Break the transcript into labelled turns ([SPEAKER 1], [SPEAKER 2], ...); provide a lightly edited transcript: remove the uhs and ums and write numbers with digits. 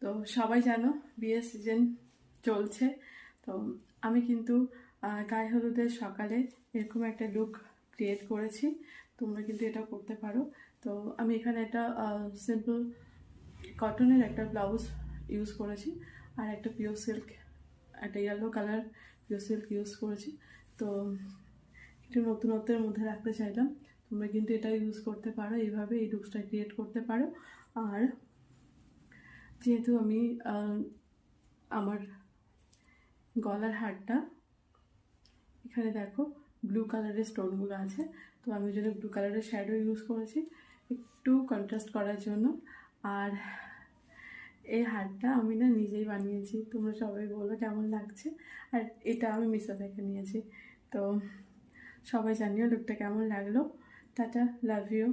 [SPEAKER 1] তো সবাই জানো বিয়ের সিজন চলছে। তো আমি কিন্তু গায়ে হলুদের সকালে এরকম একটা লুক ক্রিয়েট করেছি। তোমরা কিন্তু এটা করতে পারো। তো আমি এখানে একটা সিম্পল কটনের একটা ব্লাউজ ইউজ করেছি, আর একটা পিওর সিল্ক, একটা yellow colour pure silk use করেছি। তো একটু নতুনত্বের মধ্যে রাখতে চাইলাম। তোমরা কিন্তু এটা ইউজ করতে পারো, এইভাবে এই লুকসটা ক্রিয়েট করতে পারো। আর যেহেতু আমি আমার গলার হারটা এখানে দেখো ব্লু কালারের স্টোনগুলো আছে, তো আমি যদি ব্লু কালারের শ্যাডো ইউজ করেছি একটু কন্ট্রাস্ট করার জন্য। আর এই হারটা আমি না নিজেই বানিয়েছি, তোমরা সবাই বলো কেমন লাগছে। আর এটা আমি মিশো থেকে নিয়েছি। তো সবাই জানিও লুকটা কেমন লাগলো। Tata, love you.